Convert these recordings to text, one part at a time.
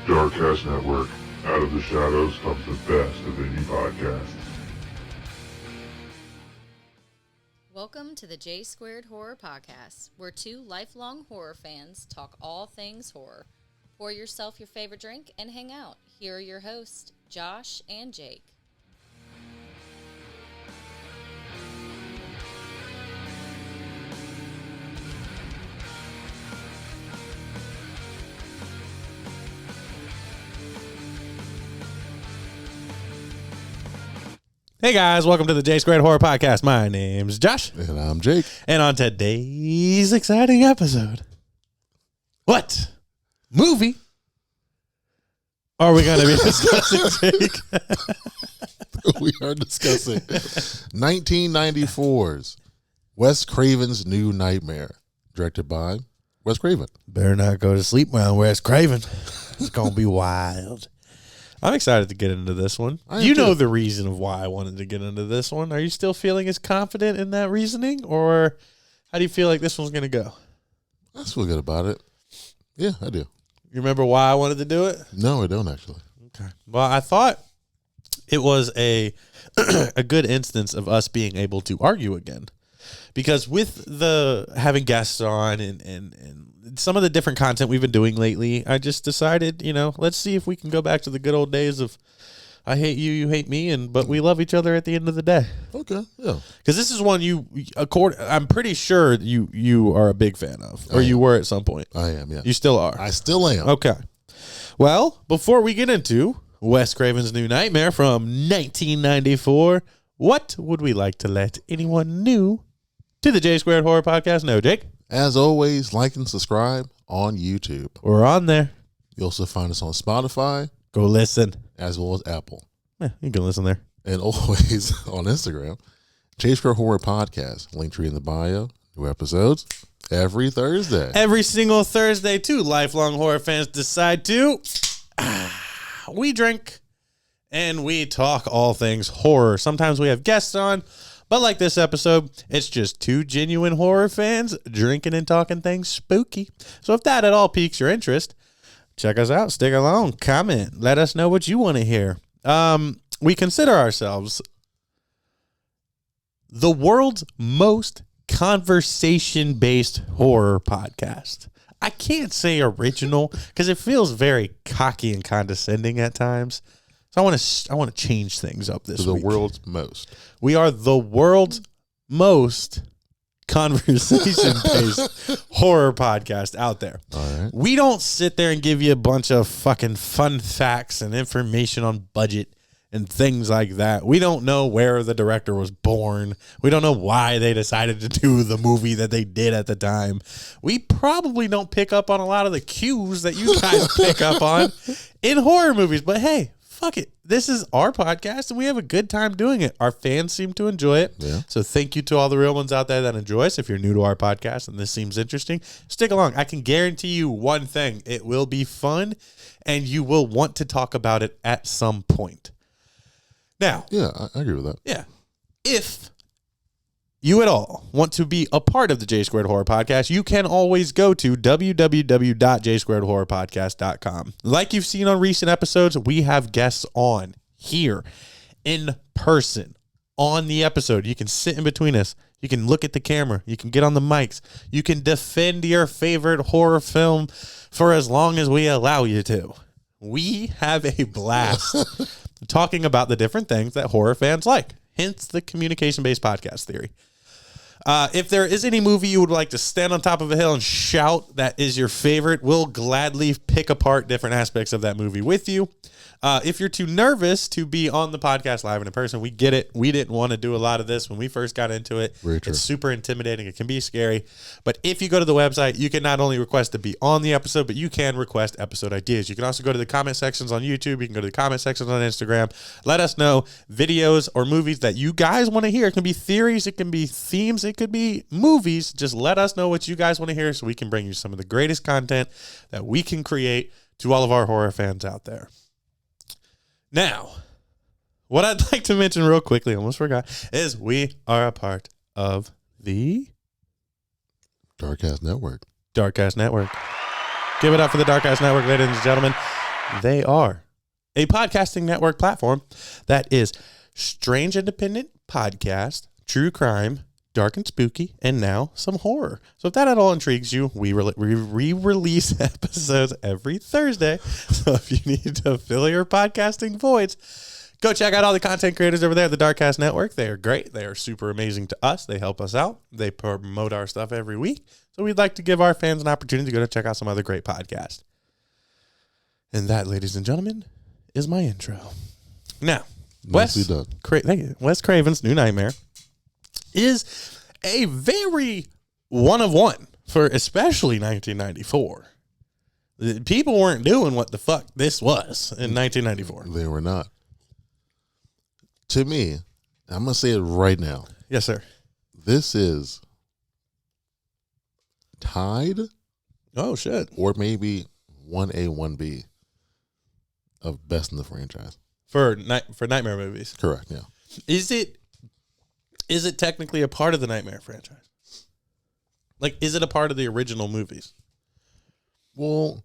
Darkcast Network. Out of the shadows comes the best of indie podcasts. Welcome to the J Squared Horror Podcast, where two lifelong horror fans talk all things horror. Pour yourself your favorite drink and hang out. Here are your hosts, Josh and Jake. Hey guys, welcome to the J Squared Horror Podcast. My name's Josh. And I'm Jake. And on today's exciting episode, what movie are we going to be discussing, Jake? We are discussing 1994's Wes Craven's New Nightmare, directed by Wes Craven. Better not go to sleep around Wes Craven. It's going to be wild. I'm excited to get into this one. You know the reason of why I wanted to get into this one. Are you still feeling as confident in that reasoning, or how do you feel like this one's going to go? I feel good about it. Yeah, I do. You remember why I wanted to do it? No, I don't actually. Okay. Well, I thought it was a a good instance of us being able to argue again. Because with the having guests on and some of the different content we've been doing lately, I just decided, let's see if we can go back to the good old days of I hate you, you hate me, but we love each other at the end of the day. Okay, yeah. Because this is one I'm pretty sure you are a big fan of, or you were at some point. I am, yeah. You still are. I still am. Okay. Well, before we get into Wes Craven's New Nightmare from 1994, what would we like to let anyone new to the J Squared Horror Podcast know, Jake? As always, like and subscribe on YouTube. We're on there. You also find us on Spotify. Go listen. As well as Apple. Yeah, you can listen there. And always on Instagram, J Squared Horror Podcast. Linktree in the bio. New episodes every Thursday. Every single Thursday, too. Lifelong horror fans decide to we drink and we talk all things horror. Sometimes we have guests on. But like this episode, it's just two genuine horror fans drinking and talking things spooky. So if that at all piques your interest, check us out. Stick along. Comment. Let us know what you want to hear. We consider ourselves the world's most conversation-based horror podcast. I can't say original because it feels very cocky and condescending at times. So I want to change things up this week. The world's most. We are the world's most conversation-based horror podcast out there. All right. We don't sit there and give you a bunch of fucking fun facts and information on budget and things like that. We don't know where the director was born. We don't know why they decided to do the movie that they did at the time. We probably don't pick up on a lot of the cues that you guys pick up on in horror movies. But hey, fuck it. This is our podcast, and we have a good time doing it. Our fans seem to enjoy it. Yeah. So thank you to all the real ones out there that enjoy us. If you're new to our podcast and this seems interesting, stick along. I can guarantee you one thing. It will be fun, and you will want to talk about it at some point. Now. Yeah, I agree with that. Yeah. If you at all want to be a part of the J Squared Horror Podcast, you can always go to www.jsquaredhorrorpodcast.com. Like you've seen on recent episodes, we have guests on here in person on the episode. You can sit in between us. You can look at the camera. You can get on the mics. You can defend your favorite horror film for as long as we allow you to. We have a blast talking about the different things that horror fans like. Hence the communication-based podcast theory. If there is any movie you would like to stand on top of a hill and shout that is your favorite, we'll gladly pick apart different aspects of that movie with you. If you're too nervous to be on the podcast live and in person, we get it. We didn't want to do a lot of this when we first got into it. Very true. It's super intimidating. It can be scary. But if you go to the website, you can not only request to be on the episode, but you can request episode ideas. You can also go to the comment sections on YouTube. You can go to the comment sections on Instagram. Let us know videos or movies that you guys want to hear. It can be theories. It can be themes. It could be movies. Just let us know what you guys want to hear so we can bring you some of the greatest content that we can create to all of our horror fans out there. Now, what I'd like to mention real quickly, I almost forgot, is we are a part of the Darkcast Network. Darkcast Network. Give it up for the Darkcast Network, ladies and gentlemen. They are a podcasting network platform that is strange independent podcast, true crime, dark and spooky, and now some horror. So if that at all intrigues you, we re-release episodes every Thursday. So if you need to fill your podcasting voids, go check out all the content creators over there at the Darkcast Network. They are great. They are super amazing to us. They help us out. They promote our stuff every week. So we'd like to give our fans an opportunity to go to check out some other great podcasts. And that, ladies and gentlemen, is my intro. Now, Wes Craven's New Nightmare is a very one of one for especially 1994. People weren't doing what the fuck this was in 1994. They were not. To me, I'm going to say it right now. Yes, sir. This is tied. Oh, shit. Or maybe 1A, 1B of best in the franchise. For Nightmare movies. Correct, yeah. Is it technically a part of the Nightmare franchise? Like, is it a part of the original movies? Well,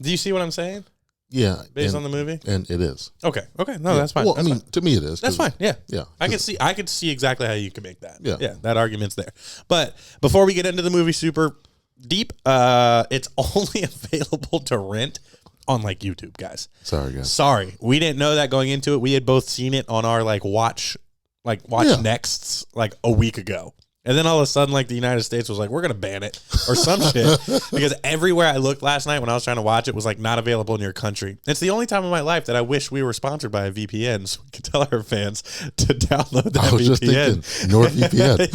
do you see what I'm saying? Yeah. Based on the movie? And it is. Okay. No, yeah. That's fine. Well, that's fine. to me it is. That's fine. Yeah. Yeah. I could see exactly how you can make that. Yeah. Yeah, that argument's there. But before we get into the movie super deep, it's only available to rent on like YouTube, guys. Sorry, guys. Sorry. We didn't know that going into it. We had both seen it on our watch nexts like a week ago. And then all of a sudden, like, the United States was like, we're going to ban it or some shit. Because everywhere I looked last night when I was trying to watch it was, like, not available in your country. It's the only time in my life that I wish we were sponsored by a VPN so we could tell our fans to download that VPN. I was just thinking, NordVPN.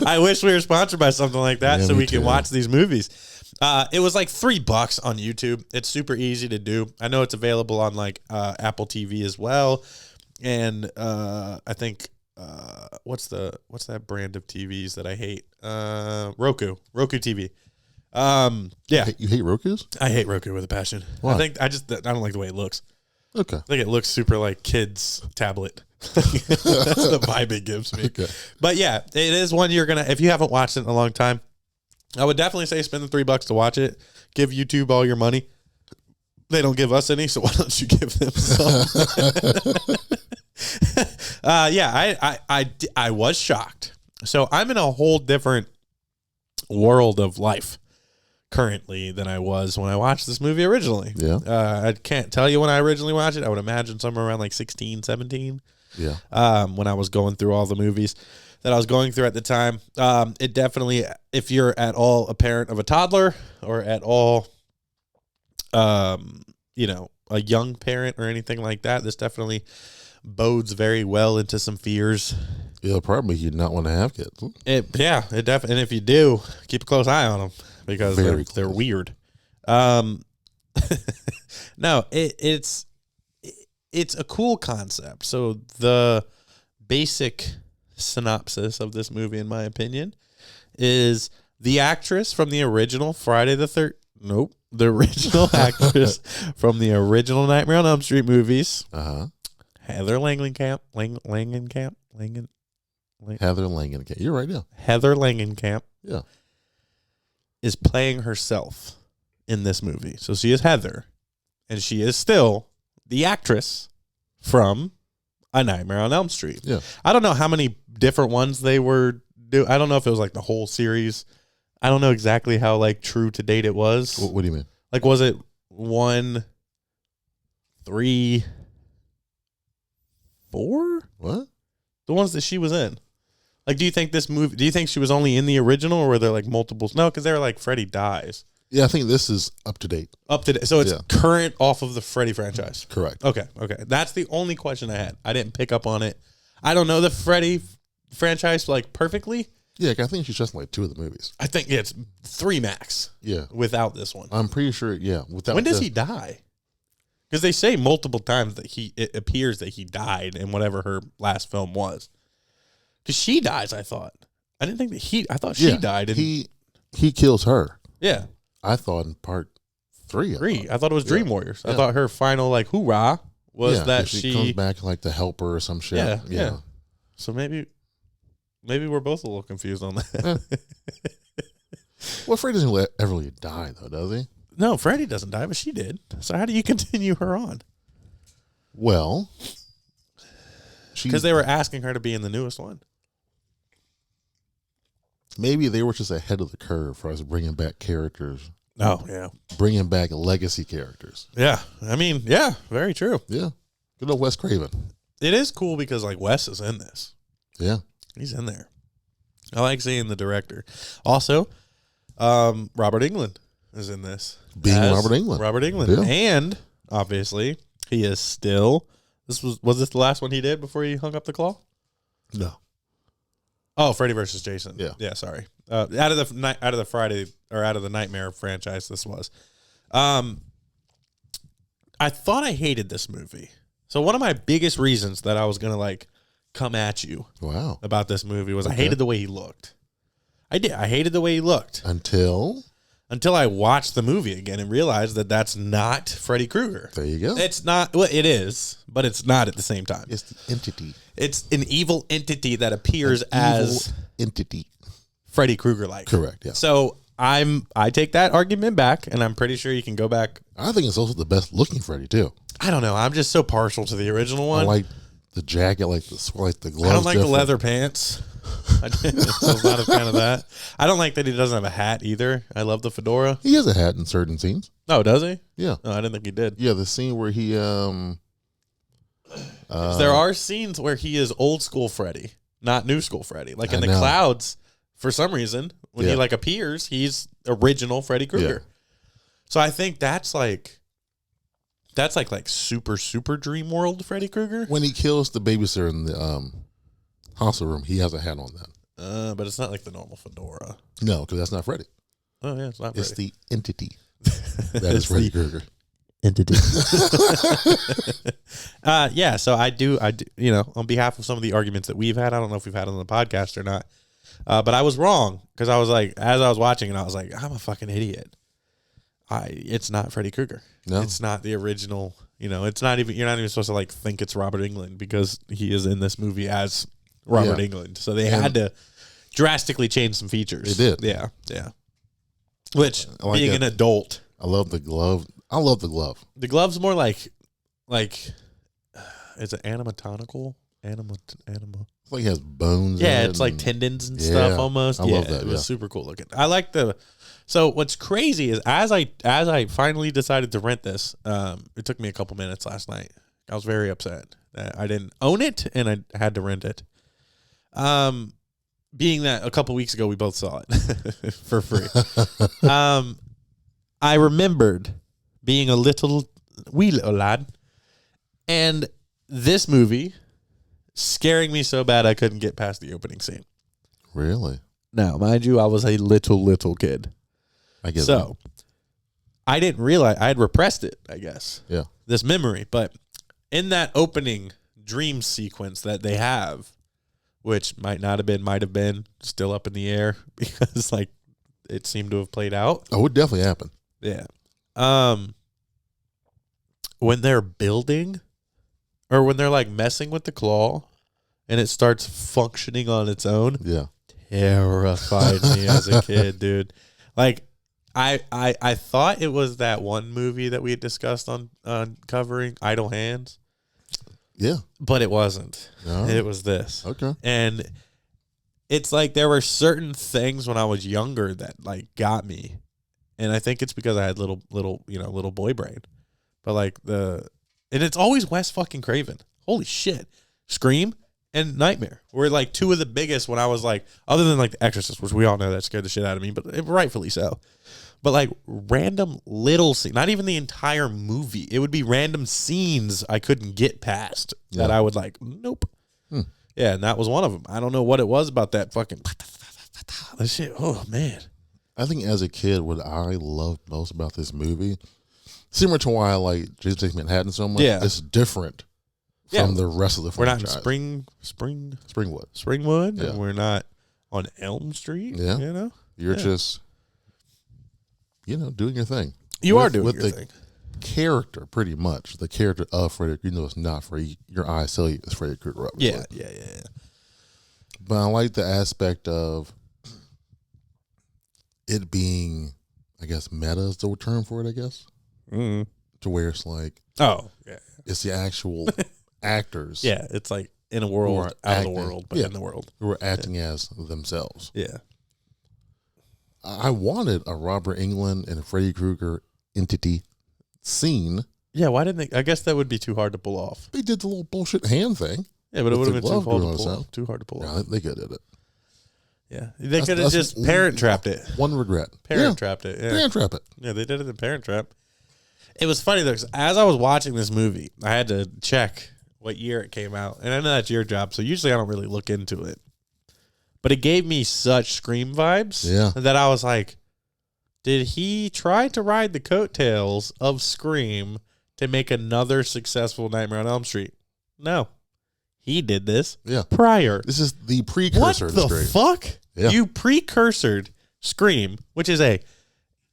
I wish we were sponsored by something like that so we can watch these movies. It was like $3 on YouTube. It's super easy to do. I know it's available on, like, Apple TV as well. And I think... what's that brand of TVs that I hate? Roku TV. Yeah. You hate Roku's? I hate Roku with a passion. Why? I don't like the way it looks. Okay. I think it looks super like kids tablet. That's the vibe it gives me. Okay. But yeah, it is one you're gonna, if you haven't watched it in a long time, I would definitely say spend the $3 to watch it. Give YouTube all your money. They don't give us any, so why don't you give them some? I was shocked. So I'm in a whole different world of life currently than I was when I watched this movie originally. Yeah. I can't tell you when I originally watched it. I would imagine somewhere around like 16, 17. Yeah. When I was going through all the movies that I was going through at the time. It definitely, if you're at all a parent of a toddler or at all, a young parent or anything like that, this definitely bodes very well into some fears. It'll probably you not want to have kids. It definitely, and if you do, keep a close eye on them because they're weird. No, it's a cool concept. So the basic synopsis of this movie, in my opinion, is the actress from the original the original actress from the original Nightmare on Elm Street movies. Heather Langenkamp. Heather Langenkamp. You're right, yeah. Heather Langenkamp. Yeah. Is playing herself in this movie. So she is Heather, and she is still the actress from A Nightmare on Elm Street. Yeah. I don't know how many different ones they were doing. I don't know if it was like the whole series. I don't know exactly how like true to date it was. What do you mean? Like, was it 1, 3, 4? What? The ones that she was in. Like, do you think she was only in the original, or were there like multiples? No, because they were like Freddy dies. Yeah, I think this is up to date. So it's current off of the Freddy franchise. Correct. Okay. That's the only question I had. I didn't pick up on it. I don't know the Freddy franchise like perfectly. Yeah, I think she's just in like 2 of the movies. I think it's 3 max. Yeah. Without this one. I'm pretty sure, yeah. When does he die? Because they say multiple times that it appears that he died in whatever her last film was. Because she dies, I thought. I didn't think that I thought she died. He kills her. Yeah. I thought in part 3. I thought it was Dream Warriors. I thought her final like hoorah was that she comes back like the helper or some shit. Yeah. So maybe we're both a little confused on that. Well, Freddy doesn't ever really die though, does he? No, Freddy doesn't die, but she did. So how do you continue her on? Well, Because they were asking her to be in the newest one. Maybe they were just ahead of the curve for us bringing back characters. Oh, yeah. Bringing back legacy characters. Yeah. I mean, yeah, very true. Yeah. Good old Wes Craven. It is cool because, like, Wes is in this. Yeah. He's in there. I like seeing the director. Also, Robert Englund is in this. Being as Robert Englund. Robert Englund. Yeah. And, obviously, he is still... Was this the last one he did before he hung up the claw? No. Oh, Freddy versus Jason. Yeah. Yeah, sorry. Out of the Friday or out of the Nightmare franchise, this was. I thought I hated this movie. So one of my biggest reasons that I was gonna like come at you about this movie was I hated the way he looked. I did. I hated the way he looked until I watched the movie again and realized that that's not Freddy Krueger. There you go. It's not. Well, it is, but it's not at the same time. It's the entity. It's an evil entity that appears as entity. Freddy Krueger like. Correct. Yeah. So I take that argument back, and I'm pretty sure you can go back. I think it's also the best looking Freddy too. I don't know. I'm just so partial to the original one. I like the jacket, like the gloves. I don't like the leather pants. I was not a fan of that. I don't like that he doesn't have a hat either. I love the fedora. He has a hat in certain scenes. Oh, does he? Yeah. No, I didn't think he did. Yeah, the scene where he there are scenes where he is old school Freddy, not new school Freddy. Like in the clouds, for some reason, when he like appears, he's original Freddy Krueger. Yeah. So I think that's like super dream world Freddy Krueger. When he kills the babysitter in the hospital room, he has a hat on then. But it's not like the normal fedora. No, because that's not Freddy. Oh yeah, it's not Freddy. It's the entity. That is Freddy Krueger. Entity. Yeah, so I do, you know, on behalf of some of the arguments that we've had, I don't know if we've had on the podcast or not, but I was wrong because I was like, as I was watching it, I was like, I'm a fucking idiot. It's not Freddy Krueger. No, it's not the original. You know, it's not even. You're not even supposed to like think it's Robert Englund because he is in this movie as Robert Englund. So they had to drastically change some features. They did. Yeah, yeah. Which being an adult, I love the glove. I love the glove. The glove's more like, is it anatomical? Anima. It's like it has bones. Yeah, it's like tendons and stuff almost. I love that. It was super cool looking. I like the. So what's crazy is as I finally decided to rent this, it took me a couple minutes last night. I was very upset that I didn't own it and I had to rent it. Being that a couple weeks ago we both saw it for free. I remembered being a wee little lad, and this movie scaring me so bad I couldn't get past the opening scene. Really? Now, mind you, I was a little kid. I guess so. I didn't realize I had repressed it, I guess. Yeah. This memory, but in that opening dream sequence that they have, which might have been still up in the air because like it seemed to have played out. Oh, it definitely happened. Yeah. When they're building or when they're like messing with the claw and it starts functioning on its own. Yeah. Terrified me as a kid, dude. Like I thought it was that one movie that we had discussed on covering Idle Hands. Yeah. But it wasn't. No. It was this. Okay. And it's like there were certain things when I was younger that like got me. And I think it's because I had little boy brain. But like and it's always Wes fucking Craven. Holy shit. Scream and Nightmare were like two of the biggest when I was like, other than like The Exorcist, which we all know that scared the shit out of me, but rightfully so. But like random little scenes, not even the entire movie. It would be random scenes I couldn't get past that I would like, nope. Yeah, and that was one of them. I don't know what it was about that fucking that shit. Oh, man. I think as a kid, what I loved most about this movie, similar to why I like Jason Takes Manhattan so much, it's different from the rest of the franchise. We're not in Springwood, and we're not on Elm Street. Yeah. You know? You're just, doing your thing. You are doing your thing. Character, pretty much. The character of Freddy, it's not Freddy. Your eyes tell you it's Freddy Krueger. Yeah. But I like the aspect of it being, I guess meta is the term for it, I guess. Mm. To where it's like, oh, yeah. It's the actual actors. Yeah, it's like in a world, out of the world, but in the world. Who are acting as themselves. Yeah. I wanted a Robert Englund and Freddy Krueger entity scene. Yeah, why didn't they? I guess that would be too hard to pull off. They did the little bullshit hand thing. Yeah, but it would have been too hard to pull off. They could have did it. Yeah, they could have just Parent Trapped it. One regret. Parent Trapped it. Yeah. Parent Trap it. Yeah, they did it in Parent Trap. It was funny though, because as I was watching this movie, I had to check what year it came out, and I know that's your job, so usually I don't really look into it. But it gave me such Scream vibes that I was like, did he try to ride the coattails of Scream to make another successful Nightmare on Elm Street? No. He did this prior. This is the precursor to Scream. What the fuck? Yeah. You precursored Scream, which is a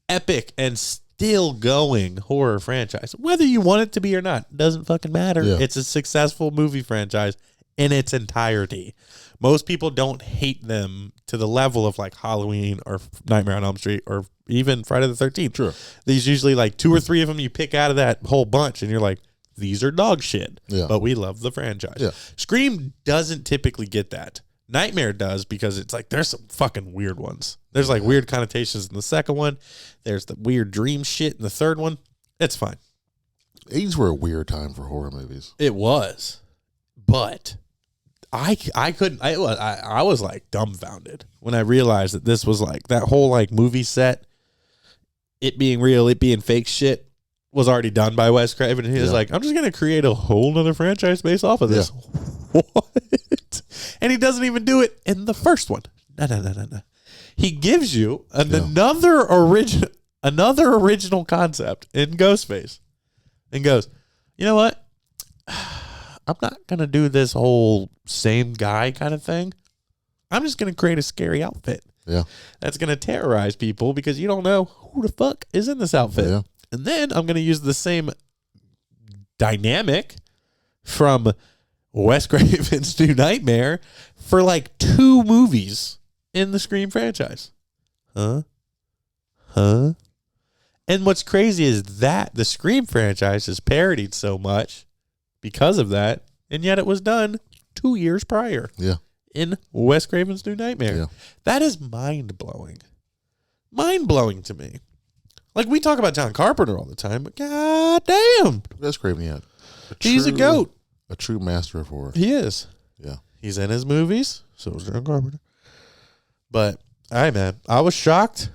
epic and still going horror franchise. Whether you want it to be or not, doesn't fucking matter. Yeah. It's a successful movie franchise in its entirety. Most people don't hate them to the level of like Halloween or Nightmare on Elm Street or even Friday the 13th. Sure. There's usually like 2 or 3 of them you pick out of that whole bunch and you're like, these are dog shit. Yeah. But we love the franchise. Yeah. Scream doesn't typically get that. Nightmare does, because it's like there's some fucking weird ones. There's like weird connotations in the second one. There's the weird dream shit in the third one. It's fine. 80s were a weird time for horror movies. It was. But I couldn't, I was like dumbfounded when I realized that this was like that whole like movie set, it being real, it being fake shit was already done by Wes Craven. And he was like, I'm just going to create a whole nother franchise based off of this. Yeah. What? And he doesn't even do it in the first one. No. He gives you another original concept in Ghostface and goes, you know what? I'm not going to do this whole same guy kind of thing. I'm just going to create a scary outfit. Yeah. That's going to terrorize people because you don't know who the fuck is in this outfit. Yeah. And then I'm going to use the same dynamic from Wes Craven's New Nightmare for like 2 movies in the Scream franchise. Huh? And what's crazy is that the Scream franchise is parodied so much because of that, and yet it was done 2 years prior. Yeah. In Wes Craven's New Nightmare. Yeah. That is mind-blowing. Mind-blowing to me. Like, we talk about John Carpenter all the time, but god damn. Wes Craven, yeah. He's a goat. A true master of horror. He is. Yeah. He's in his movies. So is John Carpenter. But, man, I was shocked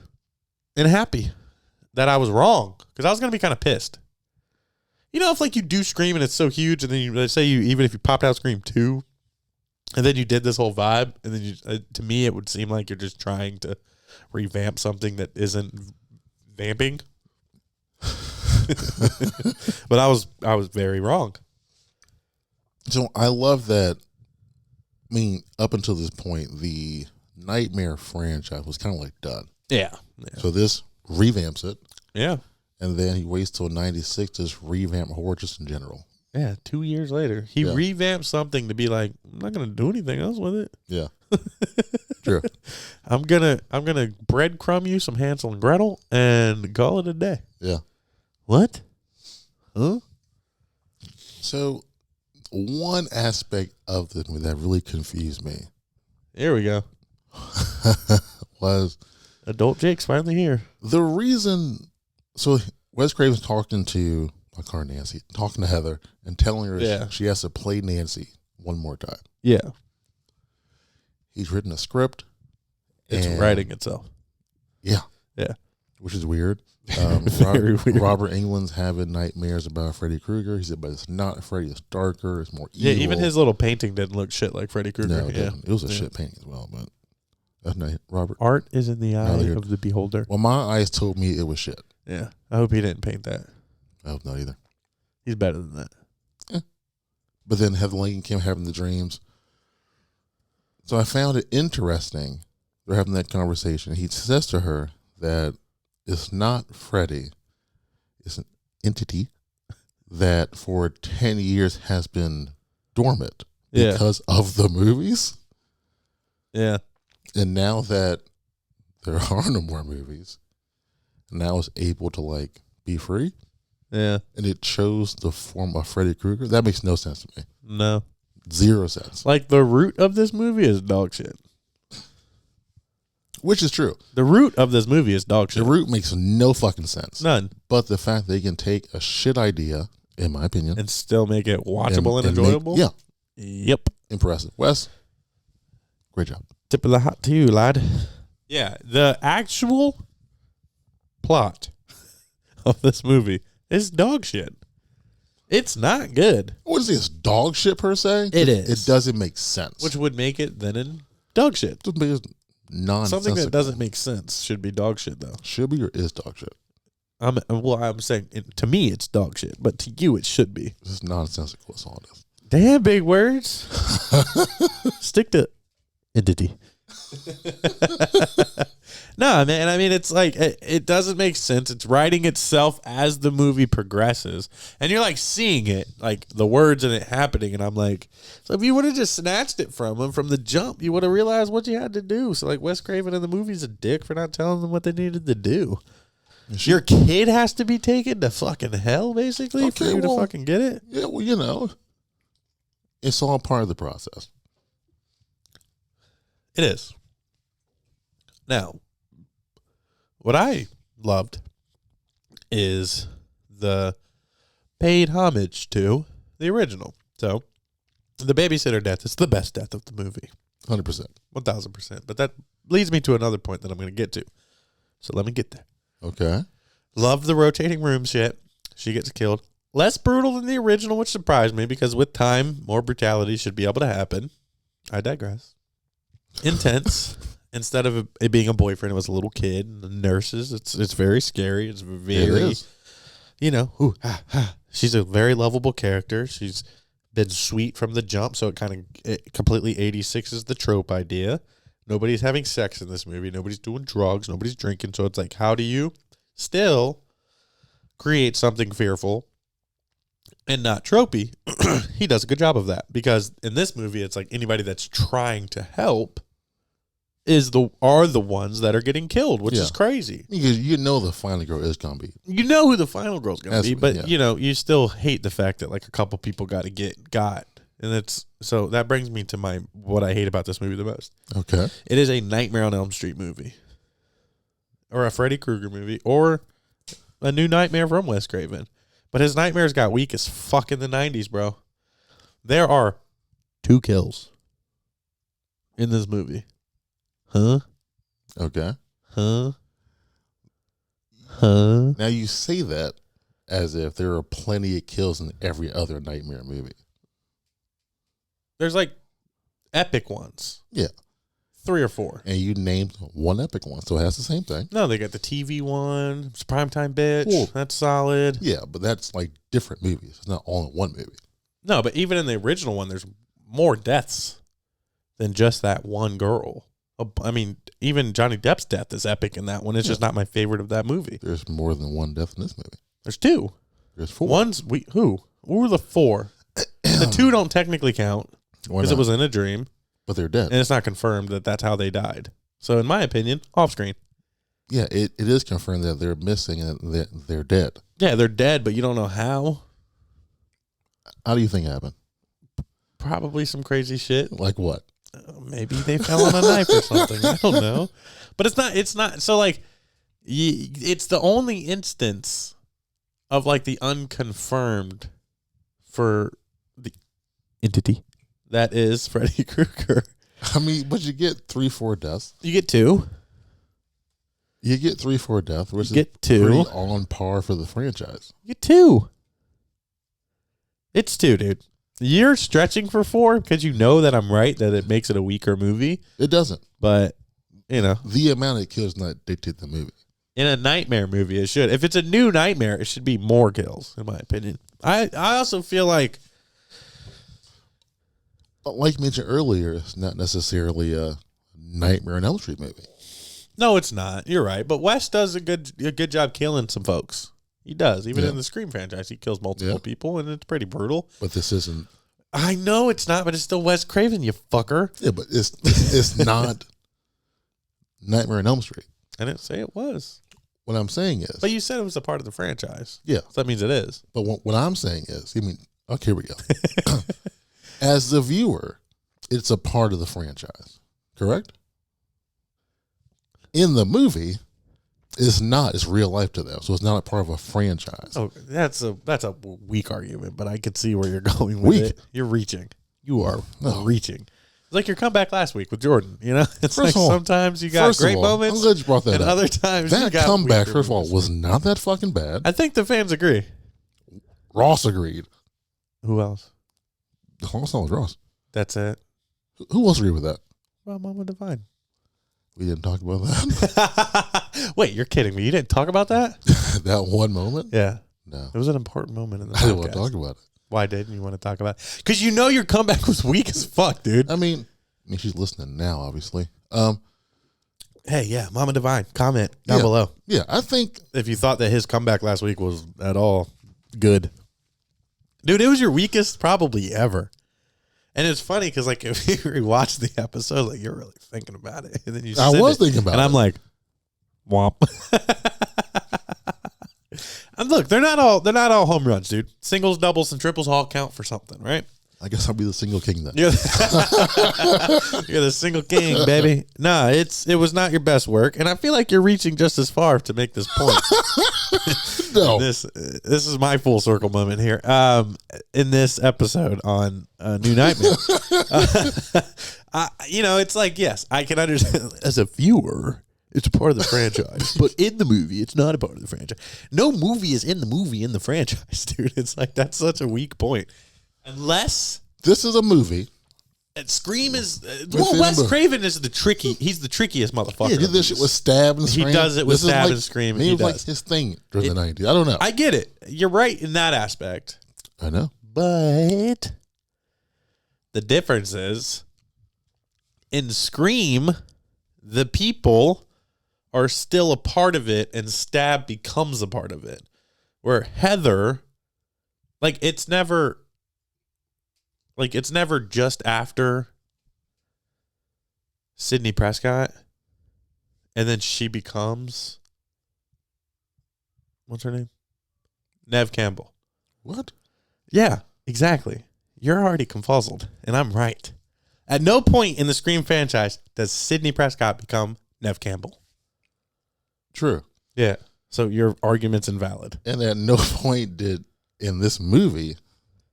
and happy that I was wrong. Because I was going to be kind of pissed. You know, if like you do Scream and it's so huge, and then let's say even if you popped out Scream 2, and then you did this whole vibe, and then to me it would seem like you're just trying to revamp something that isn't vamping. But I was very wrong. So I love that. I mean, up until this point, the Nightmare franchise was kind of like done. Yeah. So this revamps it. Yeah. And then he waits till 96 to just revamp horror just in general. Yeah, 2 years later. He revamped something to be like, I'm not going to do anything else with it. Yeah. True. I'm gonna breadcrumb you some Hansel and Gretel and call it a day. Yeah. What? Huh? So one aspect of the movie that really confused me. Here we go. Was Adult Jake's finally here. The reason, so Wes Craven's talking to Nancy, talking to Heather and telling her she has to play Nancy one more time. Yeah. He's written a script. It's writing itself. Yeah. Yeah. Which is weird. Very weird. Robert Englund's having nightmares about Freddy Krueger. He said, but it's not Freddy. It's darker. It's more evil. Yeah, even his little painting didn't look shit like Freddy Krueger. No, it was a shit painting as well, but that's not Robert. Art is in the eye of the beholder. Well, my eyes told me it was shit. Yeah. I hope he didn't paint that. I hope not either. He's better than that. Yeah. But then Heather Langenkamp came having the dreams. So I found it interesting. They're having that conversation. He says to her that it's not Freddy. It's an entity that for 10 years has been dormant because of the movies. Yeah. And now that there are no more movies, now is able to like be free, Yeah. and it chose the form of Freddy Krueger. That makes no sense to me. No. 0 sense. Like, the root of this movie is dog shit. Which is true. The root of this movie is dog shit. The root makes no fucking sense. None. But the fact they can take a shit idea, in my opinion, And still make it watchable and make- enjoyable? yeah, Yep. impressive. Wes, great job. Tip of the hat to you, lad. Yeah, the actual plot of this movie is dog shit. It's not good. What is this, dog shit per se? It is. It doesn't make sense. Which would make it then in dog shit. is nonsensical. Something that doesn't make sense should be dog shit, though. Should be or is dog shit? I'm saying, to me, it's dog shit, but to you, it should be. This is nonsensical. That's all it is. Damn, big words. Stick to entity. No, man. I mean, it's like it doesn't make sense. It's writing itself as the movie progresses, and you're like seeing it, like the words in it happening. And I'm like, so if you would have just snatched it from him from the jump, you would have realized what you had to do. So like, Wes Craven in the movie's a dick for not telling them what they needed to do. Your kid has to be taken to fucking hell, basically, for you to fucking get it. Yeah, well, you know, it's all part of the process. It is. Now, what I loved is the paid homage to the original. So, the babysitter death is the best death of the movie. 100%. 1,000%. But that leads me to another point that I'm going to get to. So, let me get there. Okay. Love the rotating room shit. She gets killed. Less brutal than the original, which surprised me because with time, more brutality should be able to happen. I digress. Intense. Instead of it being a boyfriend, it was a little kid. And the nurses, it's very scary. It's very, you know, she's a very lovable character. She's been sweet from the jump, so it completely 86s the trope idea. Nobody's having sex in this movie. Nobody's doing drugs. Nobody's drinking. So it's like, how do you still create something fearful and not tropey? He does a good job of that because in this movie, it's like anybody that's trying to help are the ones that are getting killed, which is crazy. Because you know the final girl is going to be. You know who the final girl's going to be, but yeah. you know, you still hate the fact that like a couple people got. And so that brings me to what I hate about this movie the most. Okay. It is a Nightmare on Elm Street movie. Or a Freddy Krueger movie. Or a new Nightmare from Wes Craven. But his nightmares got weak as fuck in the 90s, bro. There are 2 kills in this movie. Huh? Okay. Huh? Huh? Now you say that as if there are plenty of kills in every other Nightmare movie. There's like epic ones. Yeah. 3 or 4. And you named one epic one, so it has the same thing. No, they got the TV one. It's Primetime Bitch. Well, that's solid. Yeah, but that's like different movies. It's not all in one movie. No, but even in the original one, there's more deaths than just that one girl. I mean, even Johnny Depp's death is epic in that one. It's just not my favorite of that movie. There's more than one death in this movie. There's 2. There's 4. Who were the 4? The 2 don't technically count because it was in a dream. But they're dead. And it's not confirmed that that's how they died. So in my opinion, off screen. Yeah, it is confirmed that they're missing and that they're dead. Yeah, they're dead, but you don't know how. How do you think it happened? Probably some crazy shit. Like what? Maybe they fell on a knife or something. I don't know. But it's not. So like, it's the only instance of like the unconfirmed for the entity that is Freddy Krueger. I mean, but you get 3-4 deaths. You get 2. You get 3-4 deaths, which Get is 2. pretty on par for the franchise. You get 2. It's 2, dude. You're stretching for 4 because you know that I'm right, that it makes it a weaker movie. It doesn't. But, you know. The amount of kills not dictate the movie. In a Nightmare movie, it should. If it's a new Nightmare, it should be more kills, in my opinion. I also feel like, like mentioned earlier, it's not necessarily a Nightmare on Elm Street movie. no, it's not. You're right. But Wes does a good job killing some folks. He does. Even in the Scream franchise, he kills multiple people, and it's pretty brutal. But this isn't. I know it's not, but it's still Wes Craven, you fucker. Yeah, but it's not Nightmare on Elm Street. I didn't say it was. what I'm saying is, But you said it was a part of the franchise. yeah. So that means it is. But what I'm saying is, okay, here we go. As the viewer, it's a part of the franchise, correct? In the movie, it's not. It's real life to them, so it's not a part of a franchise. Oh, that's a weak argument, but I could see where you're going with Weak? it. You're reaching. You are No. reaching. It's like your comeback last week with Jordan. You know, it's First like of all- sometimes you got great moments, I'm glad you brought that and up. other times you That got comeback, weaker first of all, moments. was not that fucking bad. I think the fans agree. Ross agreed. Who else? The whole song was Ross. That's it. Who else agreed with that? Well, Mama Divine. We didn't talk about that. Wait, you're kidding me? You didn't talk about that? That one moment? Yeah, No. it was an important moment in the I didn't want podcast. to talk about it. Why didn't you want to talk about it? Because you know your comeback was weak as fuck, dude. I mean, she's listening now, obviously. Hey, yeah, Mama Divine, comment down Yeah. below Yeah, I think if you thought that his comeback last week was at all good. Dude, it was your weakest probably ever. And it's funny because, like, if you rewatch the episode, like, you're really thinking about it. And then you I send was it, thinking about and it. I'm like, womp. And look, they're not all home runs, dude. Singles, doubles, and triples all count for something, right? I guess I'll be the single king then. You're the single king, baby. Nah, it was not your best work, and I feel like you're reaching just as far to make this point. No. This is my full circle moment here. In this episode on New Nightmare, it's like, yes, I can understand as a viewer. It's a part of the franchise, but in the movie, it's not a part of the franchise. No movie is in the movie in the franchise, dude. It's like that's such a weak point. Unless This is a movie. Scream is Within Wes the- Craven is he's the trickiest motherfucker. Yeah, he did this shit with Stab and He Scream. does it with This is Stab and Scream, He he was like does. his thing during the 90s. I don't know. I get it. You're right in that aspect. I know. But the difference is in Scream, the people are still a part of it and Stab becomes a part of it. Where Heather, it's never just after Sidney Prescott and then she becomes, what's her name? Neve Campbell. What? Yeah, exactly. You're already confuzzled, and I'm right. At no point in the Scream franchise does Sidney Prescott become Neve Campbell. True. Yeah. So your argument's invalid. And at no point in this movie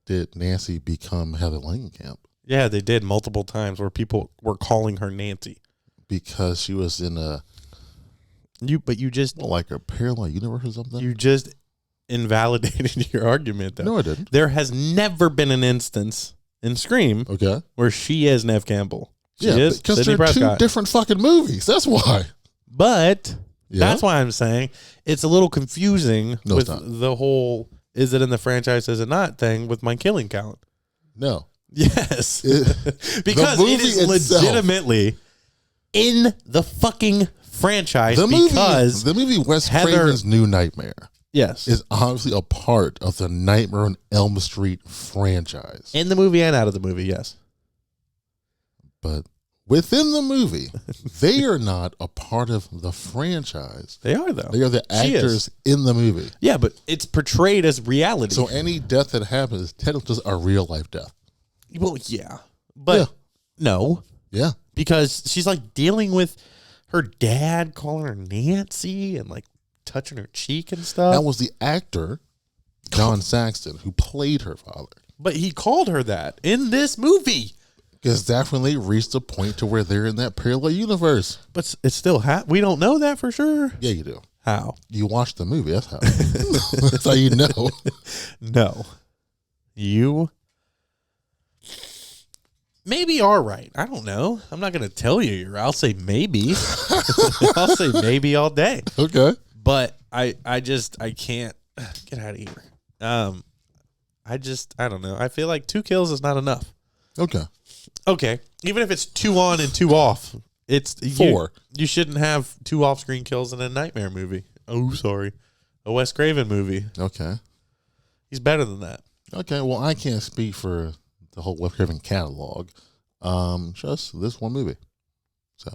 did Nancy become Heather Langenkamp Yeah, they did multiple times where people were calling her Nancy. because she was in a You parallel universe or something. you just invalidated your argument though. No, I didn't. There has never been an instance in Scream Okay. where she is Neve Campbell. She Yeah, is because Sidney they're two Prescott. different fucking movies. That's why. But Yeah. that's why I'm saying it's a little confusing No, with it's not. the whole is it in the franchise, is it not thing with my killing count. No. Yes. It- because the it movie is itself- legitimately in the fucking franchise The because movie Wes Heather- Craven's New Nightmare yes. is obviously a part of the Nightmare on Elm Street franchise. In the movie and out of the movie, yes. But within the movie, they are not a part of the franchise. They are though. They are the She is. actors in the movie. Yeah, but it's portrayed as reality. So any death that happens is technically just a real life death. well, yeah. But Yeah. no. Yeah. Because she's like dealing with her dad calling her Nancy and like touching her cheek and stuff. That was the actor, John Saxton, who played her father. But he called her that in this movie. Because that's when they reached the point to where they're in that parallel universe. But it's still we don't know that for sure. Yeah, you do. How? You watch the movie. That's how. That's how you know. No. You maybe are right. I don't know. I'm not going to tell you. I'll say maybe. I'll say maybe all day. Okay. But I can't get out of here. I don't know. I feel like 2 kills is not enough. Okay. Okay. Even if it's 2 on and 2 off, it's 4. You shouldn't have 2 off-screen kills in a Nightmare movie. Oh, sorry. A Wes Craven movie. Okay. He's better than that. Okay. Well, I can't speak for the whole Wes Craven catalog. Just this one movie. So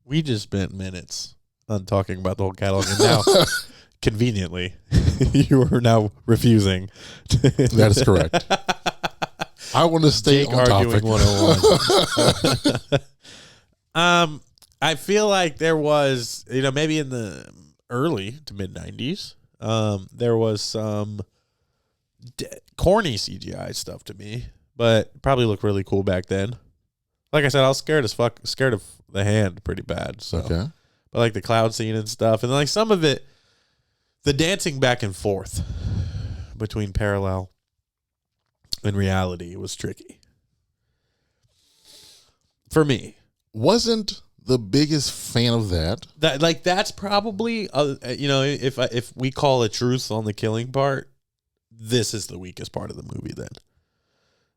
We just spent minutes on talking about the whole catalog, and now conveniently you are now refusing. That is correct. I want to stay Jake on arguing topic. 101. I feel like there was, maybe in the early to mid 90s, there was some corny CGI stuff to me, but probably looked really cool back then. Like I said, I was scared of the hand pretty bad. So, Okay. But like the cloud scene and stuff, and like some of it, the dancing back and forth between parallel and reality was tricky for me. Wasn't the biggest fan of that. That's probably if we call a truth on the killing part, this is the weakest part of the movie. Then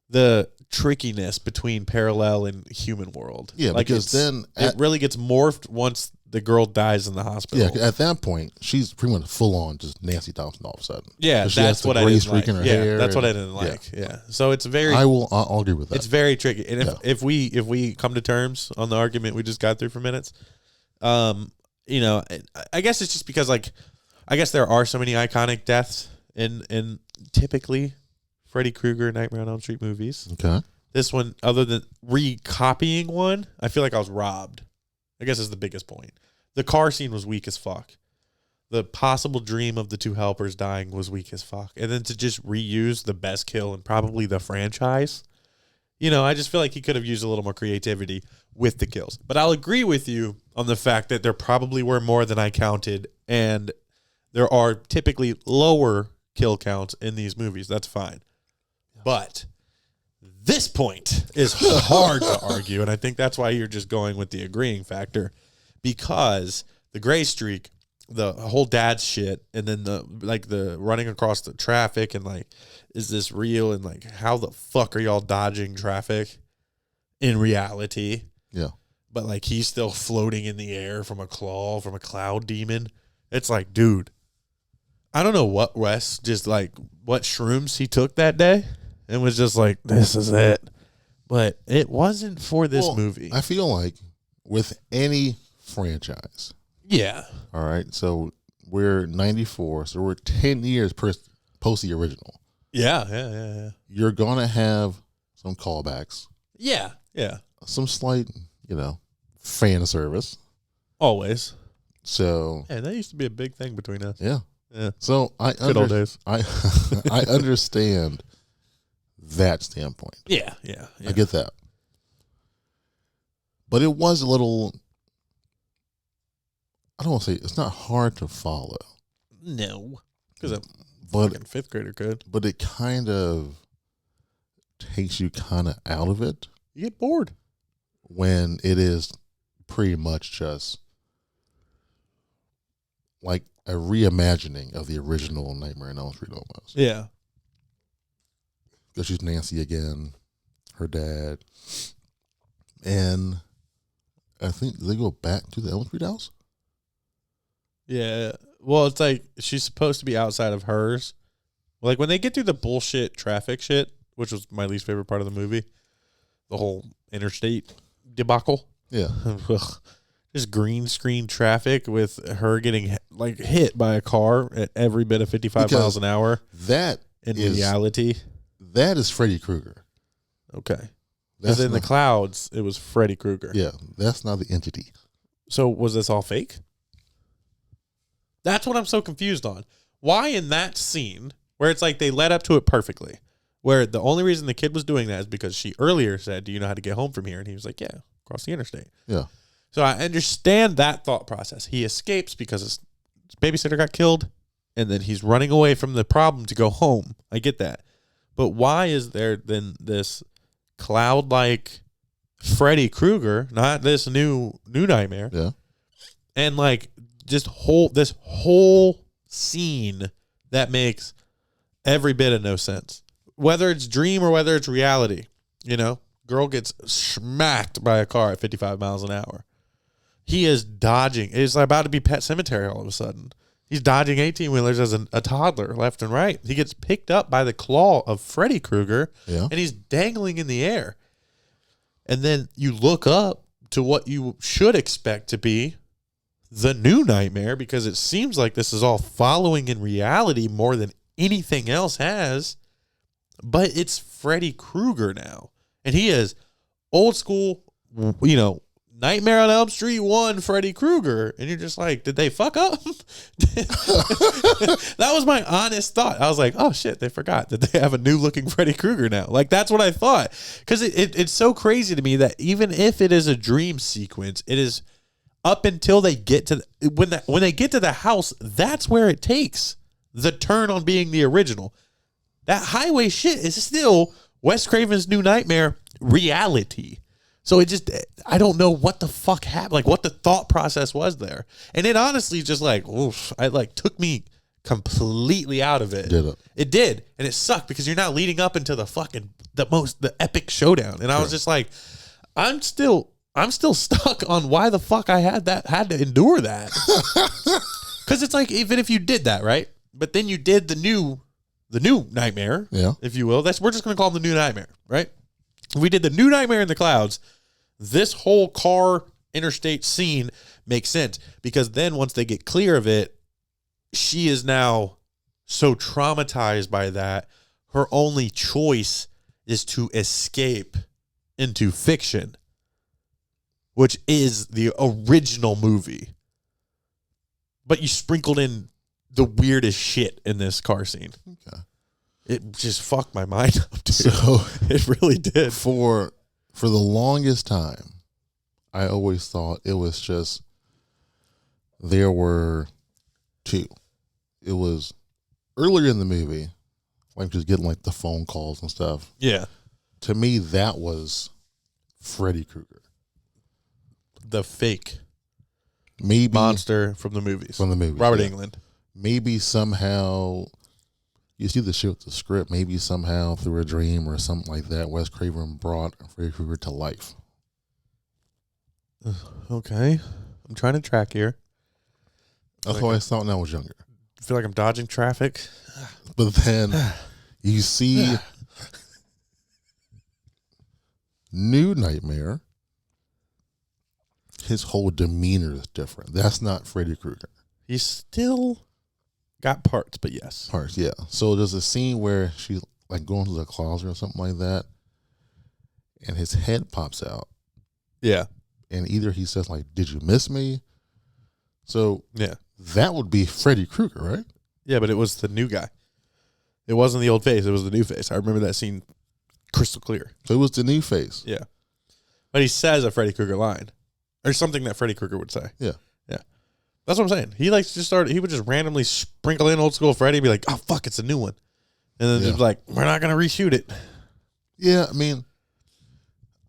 the trickiness between parallel and human world. Yeah, because then it really gets morphed once the girl dies in the hospital. Yeah, at that point, she's pretty much full on just Nancy Thompson all of a sudden. Yeah, that's what I didn't like. That's what I didn't like. Yeah. So it's very. I'll agree with that. It's very tricky. And if we come to terms on the argument we just got through for minutes, I guess it's just because I guess there are so many iconic deaths in typically Freddy Krueger Nightmare on Elm Street movies. Okay. This one, other than recopying one, I feel like I was robbed. I guess is the biggest point. The car scene was weak as fuck. The possible dream of the two helpers dying was weak as fuck. And then to just reuse the best kill in probably the franchise, I just feel like he could have used a little more creativity with the kills. But I'll agree with you on the fact that there probably were more than I counted, and there are typically lower kill counts in these movies. That's fine. But this point is hard to argue, and I think that's why you're just going with the agreeing factor, because the gray streak, the whole dad shit, and then the running across the traffic, and is this real, and how the fuck are y'all dodging traffic in reality? Yeah. But he's still floating in the air from a claw, from a cloud demon. It's dude, I don't know what Wes what shrooms he took that day. And was just this is it. But it wasn't for this movie. I feel like with any franchise. Yeah. All right. So we're 94. So we're 10 years post the original. Yeah. You're going to have some callbacks. Yeah. Some slight, fan service. Always. So. Yeah, that used to be a big thing between us. Yeah. Yeah. So Good old days. I understand that standpoint. Yeah. I get that. But it was a little, I don't want to say, it's not hard to follow. No. Because a but fucking fifth grader could. But it kind of takes you kind of out of it. You get bored. When it is pretty much just like a reimagining of the original Nightmare on Elm Street almost. Yeah. Because she's Nancy again, her dad. And I think they go back to the Elm Street house. Yeah. Well, it's she's supposed to be outside of hers. When they get through the bullshit traffic shit, which was my least favorite part of the movie, the whole interstate debacle. Yeah. Just green screen traffic with her getting hit by a car at every bit of 55 miles an hour. That in reality. That is Freddy Krueger. Okay. Because in the clouds, it was Freddy Krueger. Yeah, that's not the entity. So was this all fake? That's what I'm so confused on. Why in that scene, where it's they led up to it perfectly, where the only reason the kid was doing that is because she earlier said, do you know how to get home from here? And he was like, yeah, across the interstate. Yeah. So I understand that thought process. He escapes because his babysitter got killed, and then he's running away from the problem to go home. I get that. But why is there then this cloud-like Freddy Krueger, not this new nightmare? Yeah. And just this whole scene that makes every bit of no sense. Whether it's dream or whether it's reality, girl gets smacked by a car at 55 miles an hour. He is dodging. It's about to be Pet Cemetery all of a sudden. He's dodging 18-wheelers as a toddler left and right. He gets picked up by the claw of Freddy Krueger, and he's dangling in the air. And then you look up to what you should expect to be the new nightmare, because it seems like this is all following in reality more than anything else has. But it's Freddy Krueger now. And he is old school, Nightmare on Elm Street 1 Freddy Krueger. And you're just like, did they fuck up? That was my honest thought. I was like, oh shit, they forgot that they have a new looking Freddy Krueger now. Like, that's what I thought. Because it's so crazy to me that even if it is a dream sequence, it is up until they get to when they get to the house, that's where it takes the turn on being the original. That highway shit is still Wes Craven's New Nightmare reality. So I don't know what the fuck happened, like what the thought process was there. And it honestly just took me completely out of it. Did it? It did. And it sucked because you're now leading up into the epic showdown. And I was just like, I'm still stuck on why the fuck I had to endure that. Because it's like, even if you did that, right? But then you did the new nightmare, if you will. We're just going to call him the New Nightmare, right? If we did the New Nightmare in the clouds, this whole car interstate scene makes sense, because then once they get clear of it, she is now so traumatized by that, her only choice is to escape into fiction, which is the original movie. But you sprinkled in the weirdest shit in this car scene. Okay. It just fucked my mind up, dude. So it really did. For the longest time, I always thought it was just there were two. It was earlier in the movie, like just getting like the phone calls and stuff. Yeah. To me, that was Freddy Krueger. The fake monster from the movies. Robert Englund. Maybe somehow you see the shit with the script. Maybe somehow through a dream or something like that, Wes Craven brought Freddy Krueger to life. Okay. I'm trying to track here. That's what I thought when I was younger. I feel like I'm dodging traffic. But then you see New Nightmare. His whole demeanor is different. That's not Freddy Krueger. He's still got parts, but yes. Parts, yeah. So there's a scene where she's like going to the closet or something like that, and his head pops out. Yeah. And either he says like, "Did you miss me?" So yeah, that would be Freddy Krueger, right? Yeah, but it was the new guy. It wasn't the old face. It was the new face. I remember that scene crystal clear. So it was the new face. Yeah. But he says a Freddy Krueger line. Or something that Freddy Krueger would say. Yeah. Yeah. That's what I'm saying. He he would just randomly sprinkle in old school Freddy and be like, oh, fuck, it's a new one. And then just like, we're not going to reshoot it. Yeah, I mean,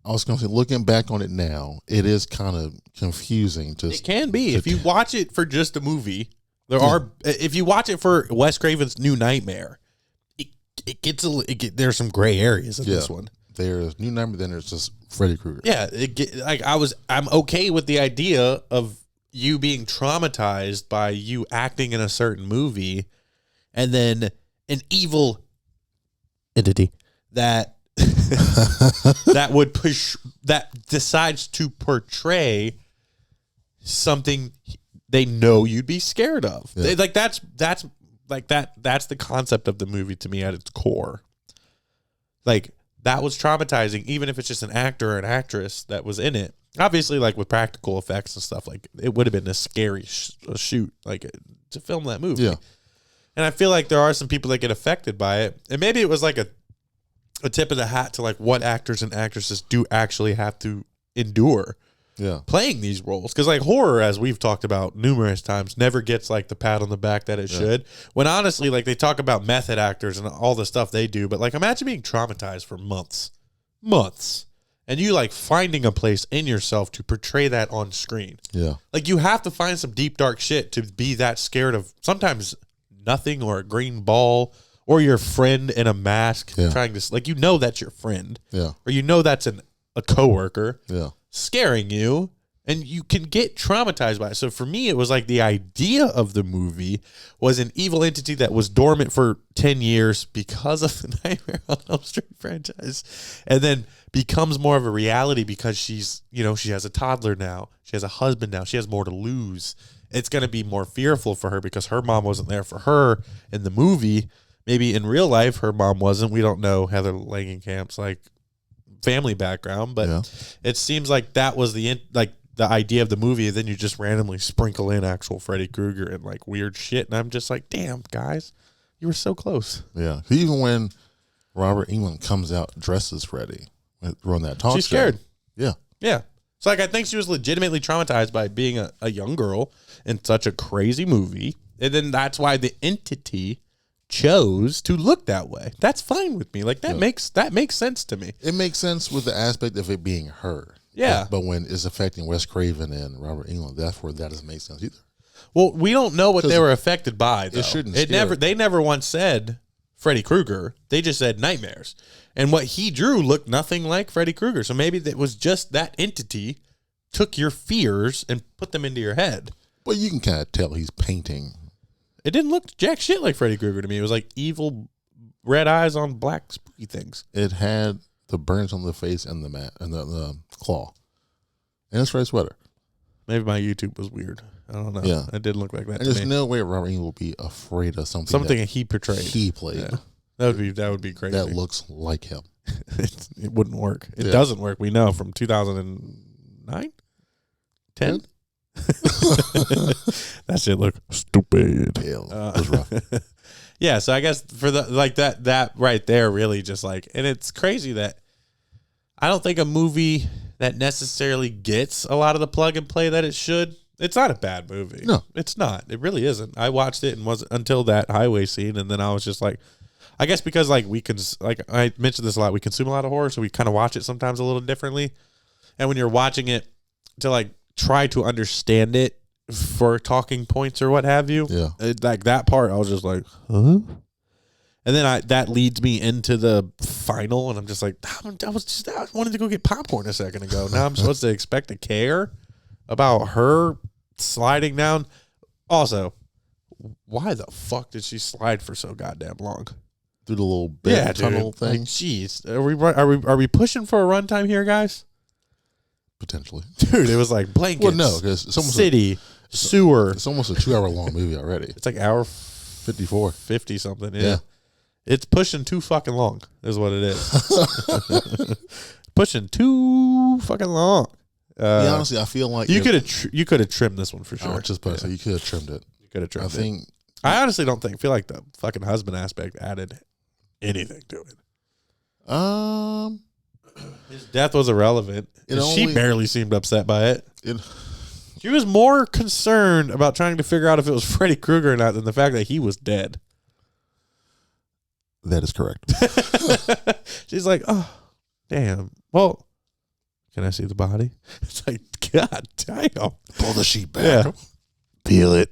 I was going to say, looking back on it now, it is kind of confusing. It can be. If you watch it for just a movie, if you watch it for Wes Craven's New Nightmare, there's some gray areas in this one. There's New Nightmare, then there's just Freddy Krueger. Yeah, I'm okay with the idea of you being traumatized by you acting in a certain movie, and then an evil entity that that decides to portray something they know you'd be scared of. Yeah. That's the concept of the movie to me at its core. Like, that was traumatizing, even if it's just an actor or an actress that was in it. Obviously, like with practical effects and stuff, like it would have been a scary shoot, like to film that movie. Yeah. And I feel like there are some people that get affected by it, and maybe it was like a tip of the hat to like what actors and actresses do actually have to endure. Yeah. Playing these roles, because like horror, as we've talked about numerous times, never gets like the pat on the back that it should. When honestly, like they talk about method actors and all the stuff they do, but like imagine being traumatized for months, and you like finding a place in yourself to portray that on screen. Yeah, like you have to find some deep dark shit to be that scared of sometimes nothing or a green ball or your friend in a mask trying to that's your friend. Yeah, or that's a coworker. Yeah. Scaring you, And you can get traumatized by it. So for me, it was like the idea of the movie was an evil entity that was dormant for 10 years because of the Nightmare on Elm Street franchise. And then becomes more of a reality because she's, she has a toddler now. She has a husband now. She has more to lose. It's going to be more fearful for her because her mom wasn't there for her in the movie. Maybe in real life, her mom wasn't. We don't know Heather Langenkamp's family background, but it seems like that was the idea of the movie, and then you just randomly sprinkle in actual Freddy Krueger and weird shit, and I'm just like, damn, guys, you were so close. Yeah. Even when Robert Englund comes out dressed as Freddy on that talk show. She's scared. Yeah. Yeah. So I think she was legitimately traumatized by being a young girl in such a crazy movie, and then that's why the entity chose to look that way. That's fine with me. That makes sense to me. It makes sense with the aspect of it being her. Yeah. But when it's affecting Wes Craven and Robert Englund, that's where that doesn't make sense either. Well, we don't know what they were affected by, though. It shouldn't. They never once said Freddy Krueger. They just said nightmares. And what he drew looked nothing like Freddy Krueger. So maybe that was just that entity took your fears and put them into your head. But you can kind of tell he's painting. It didn't look jack shit like Freddy Krueger to me. It was like evil red eyes on black spooky things. It had the burns on the face and the mat and the claw, and it's red sweater. Maybe my YouTube was weird. I don't know. Yeah, it didn't look like that. And there's no way Robert Englund will be afraid of something he portrayed. He played. Yeah. That would be crazy. That looks like him. It wouldn't work. It doesn't work. We know from 2009, 10. That shit look stupid. Yeah, it was rough. Yeah, so I guess for that right there really just and it's crazy that I don't think a movie that necessarily gets a lot of the plug and play that it should. It's not a bad movie. No. It's not. It really isn't. I watched it and wasn't until that highway scene, and then I was just like, I guess because we can I mentioned this a lot, we consume a lot of horror, so we kind of watch it sometimes a little differently. And when you're watching it to try to understand it for talking points or what have you. Yeah. That part, I was just like, huh? And then that leads me into the final, and I'm just like, I wanted to go get popcorn a second ago. Now I'm supposed to expect to care about her sliding down. Also, why the fuck did she slide for so goddamn long? Through the little bed tunnel thing. Jeez, are we pushing for a runtime here, guys? Potentially, dude. It was like blankets. Well, no, because it's almost sewer. It's almost a 2-hour long movie already. It's like hour 54, 50 something. Yeah. It's pushing too fucking long. Is what it is. Pushing too fucking long. Honestly, I feel like you could have trimmed this one for sure. I was just about to say you could have trimmed it. You could have trimmed it. I honestly don't feel like the fucking husband aspect added anything to it. His death was irrelevant. She barely seemed upset by it. She was more concerned about trying to figure out if it was Freddy Krueger or not than the fact that he was dead. That is correct. She's like, oh, damn. Well, can I see the body? It's like, God damn. Pull the sheet back. Yeah. Feel it.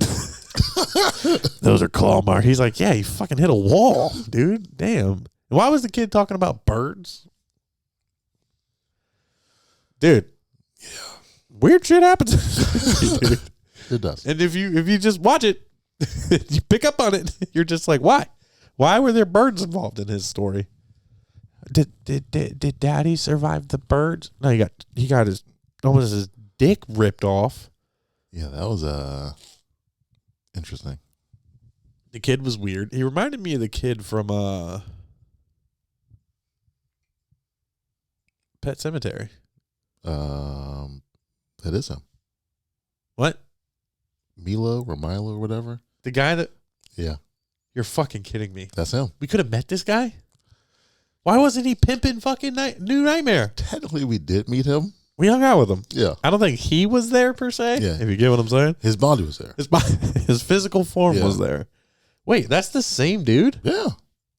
Those are claw marks. He's like, yeah, you fucking hit a wall, dude. Damn. Why was the kid talking about birds? Dude. Yeah. Weird shit happens. Dude. It does. And if you just watch it, you pick up on it, you're just like, why? Why were there birds involved in his story? Did Daddy survive the birds? No, he got his dick ripped off. Yeah, that was interesting. The kid was weird. He reminded me of the kid from Pet Sematary. That is him. What? Milo or Milo or whatever. The guy that. Yeah. You're fucking kidding me. That's him. We could have met this guy. Why wasn't he pimping fucking New Nightmare? Technically, we did meet him. We hung out with him. Yeah. I don't think he was there per se. Yeah. If you get what I'm saying. His body was there. His physical form was there. Wait, that's the same dude? Yeah.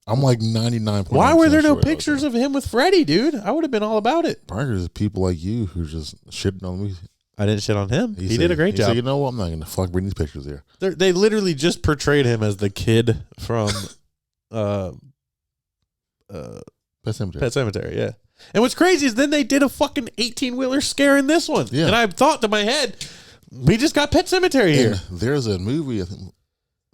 I'm like 99%. Why were there no pictures of him with Freddy, dude? I would have been all about it. Probably there's people like you who just shitting on me. I didn't shit on him. He did a great job. Said, you know what? I'm not going to fuck bring these pictures here. They literally just portrayed him as the kid from Pet Pet Cemetery. Pet Cemetery, yeah. And what's crazy is then they did a fucking 18-wheeler scare in this one. Yeah. And I thought to my head, we just got Pet Cemetery here. And there's a movie, I think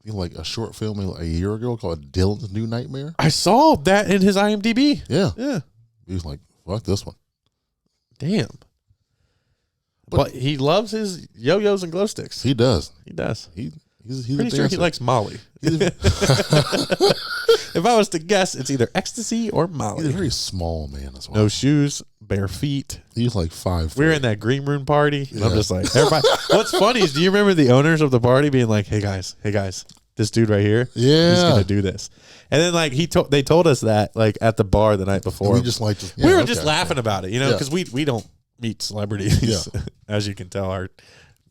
like a short film a year ago called Dylan's New Nightmare. I saw that in his IMDb. Yeah. Yeah. He was like, fuck this one. Damn. But he loves his yo-yos and glow sticks. He does. He does. He's Pretty a sure he dancer. likes Molly. If I was to guess, it's either ecstasy or He's a Molly. very small man as well. No shoes, bare feet. He's like 5'3". We were in that green room party. And I'm Yeah. just like, everybody. What's funny is, do you remember the owners of the party being like, hey guys, this dude right here, he's Yeah. gonna do this. And then like they told us that like at the bar the night before. We just like to, we were just laughing about it, you know, Yeah. because we don't meet celebrities. Yeah. As you can tell,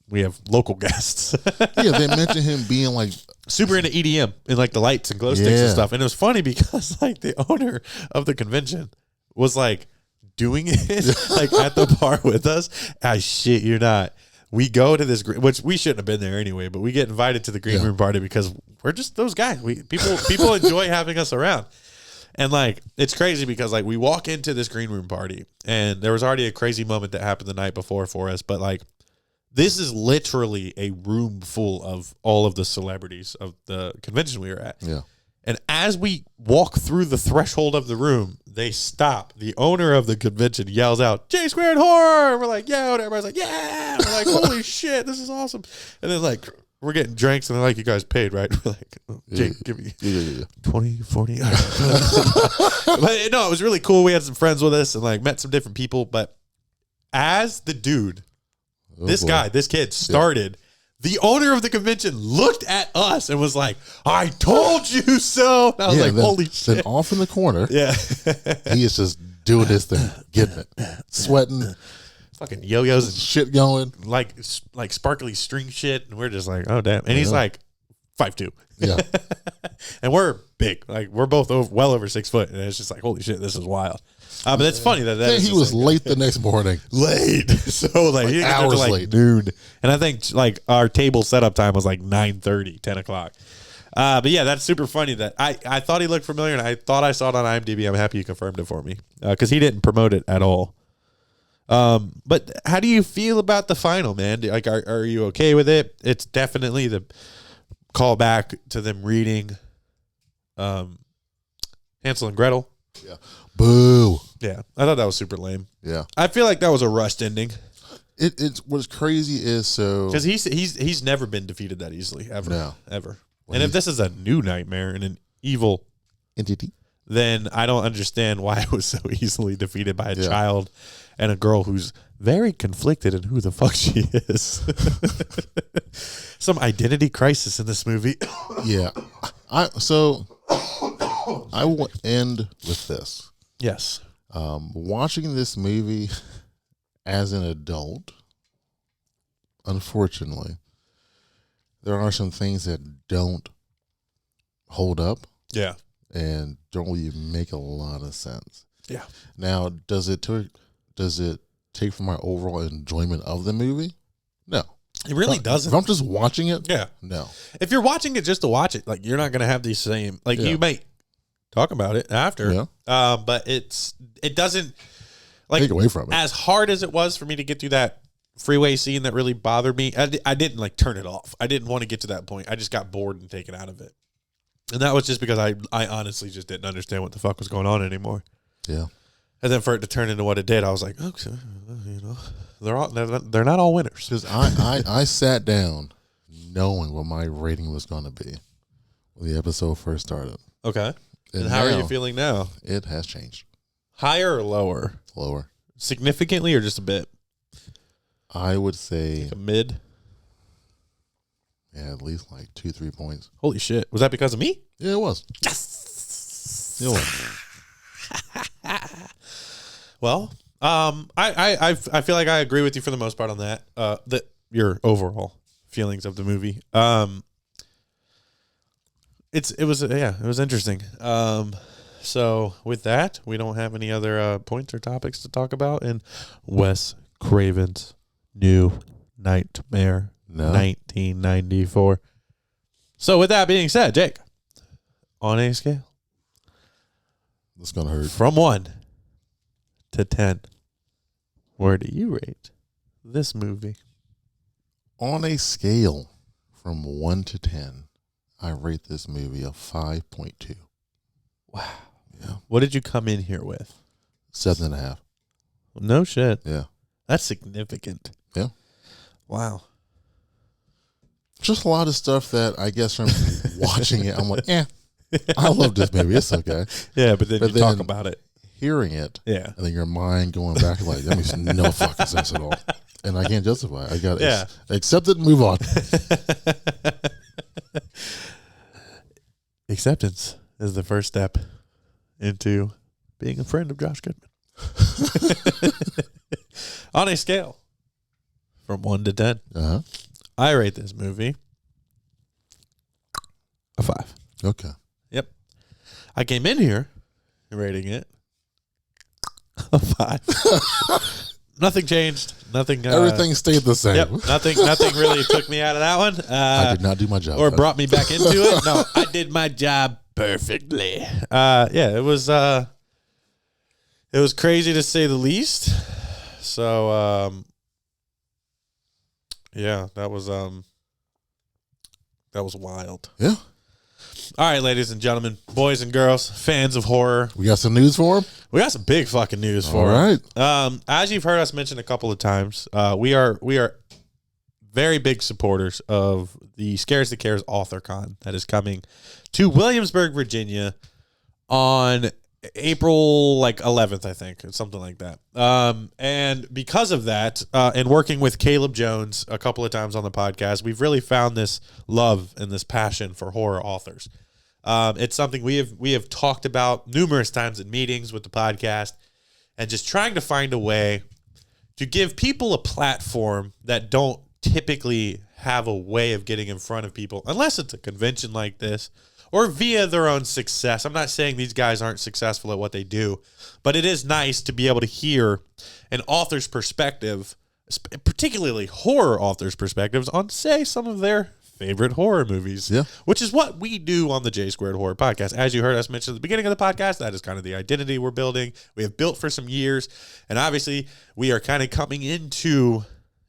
we have local guests. Yeah, they mentioned him being like Super into EDM and like the lights and glow sticks and Yeah. stuff. And it was funny because like the owner of the convention was like doing it like at the bar with us. I shit, you're not. We go to this, which we shouldn't have been there anyway, but we get invited to the green room party because we're just those guys. People enjoy having us around. And like, it's crazy because like we walk into this green room party and there was already a crazy moment that happened the night before for us. But like, this is literally a room full of all of the celebrities of the convention we were at. Yeah. And as we walk through the threshold of the room, they stop. The owner of the convention yells out, J Squared Horror. And we're like, yeah. And everybody's like, yeah. And we're like, holy shit, this is awesome. And then like, we're getting drinks and they're like, you guys paid, right? We're like, oh, Jake, give me 20, 40. But no, it was really cool. We had some friends with us and like met some different people. But as the dude, this kid started, the owner of the convention looked at us and was like, I told you so. And I was like, holy shit. Then off in the corner, Yeah. he is just doing his thing, getting it, sweating, Fucking yo-yos and shit going. like sparkly string shit. And we're just like, oh, damn. And he's like 5'2". Yeah. And we're big. Like, we're both well over 6 foot. And it's just like, holy shit, this is wild. But it's funny that And is he the was thing. late the next morning. Late. So like, he didn't get there hours till, like late. noon. And I think like our table setup time was like 9:30, 10 o'clock. But yeah, that's super funny that I thought he looked familiar and I thought I saw it on IMDb. I'm happy you confirmed it for me because he didn't promote it at all. But how do you feel about the final, man? Like, are you okay with it? It's definitely the callback to them reading Hansel and Gretel. Yeah. Boo. Yeah, I thought that was super lame. Yeah. I feel like that was a rushed ending It's what's crazy is so because he's never been defeated that easily ever. No. Ever. Well, And if this is a new nightmare and an evil, entity. then I don't understand why it was so easily defeated by a Yeah. child and a girl who's very conflicted in who the fuck she is. Some identity crisis in this movie. Yeah. I will end with this. Yes. Watching this movie as an adult, unfortunately, there are some things that don't hold up Yeah. and don't really make a lot of sense. Yeah. Now, does it take from my overall enjoyment of the movie? No. It really If doesn't. I'm just watching it, Yeah. no. If you're watching it just to watch it, like, you're not going to have these same, like, Yeah. you might talk about it after. Yeah. But it doesn't, like, Take away from it. as hard as it was for me to get through that freeway scene that really bothered me, I didn't like turn it off. I didn't want to get to that point. I just got bored and taken out of it. And that was just because I honestly just didn't understand what the fuck was going on anymore. Yeah. And then for it to turn into what it did, I was like, okay, you know, they're not all winners. Because I sat down knowing what my rating was going to be when the episode first started. Okay. And how are you now, feeling now? It has changed. Higher or lower? Lower. Significantly or just a bit? I would say, Like a mid? yeah, at least like 2-3 points. Holy shit. Was that because of me? Yeah, it was. Yes. It was. Well, I feel like I agree with you for the most part on that. Your overall feelings of the movie. It was interesting. So with that, we don't have any other points or topics to talk about in Wes Craven's New Nightmare, No. 1994. So with that being said, Jake, on a scale, It's going to hurt. From 1 to 10, where do you rate this movie? On a scale from 1 to 10, I rate this movie a 5.2. Wow. Yeah. What did you come in here with? 7.5. No shit. Yeah. That's significant. Yeah. Wow. Just a lot of stuff that I guess from watching it, I'm like, I love this movie. It's okay. Yeah, but then you talk about it. Hearing it, Yeah. and then your mind going back like, that makes no fucking sense at all. And I can't justify it. I got to accept it and move on. Acceptance is the first step into being a friend of Josh Goodman. On a scale from 1 to 10, I rate this movie a 5. Okay. Yep. I came in here rating it a 5. Nothing changed. Nothing. Everything stayed the same. Yep. Nothing really took me out of that one. I did not do my job. Or brought me back into it. No, I did my job perfectly. It was crazy to say the least. So, that was wild. Yeah. All right, ladies and gentlemen, boys and girls, fans of horror. We got some news for him? We got some big fucking news for him. All right. As you've heard us mention a couple of times, we are very big supporters of the Scares That Cares AuthorCon that is coming to Williamsburg, Virginia on April 11th, I think, something like that. And because of that, and working with Caleb Jones a couple of times on the podcast, we've really found this love and this passion for horror authors. It's something we have talked about numerous times in meetings with the podcast, and just trying to find a way to give people a platform that don't typically have a way of getting in front of people, unless it's a convention like this, or via their own success. I'm not saying these guys aren't successful at what they do, but it is nice to be able to hear an author's perspective, particularly horror authors' perspectives, on, say, some of their favorite horror movies, which is what we do on the J Squared Horror Podcast. As you heard us mention at the beginning of the podcast, that is kind of the identity we're building. We have built for some years, and obviously we are kind of coming into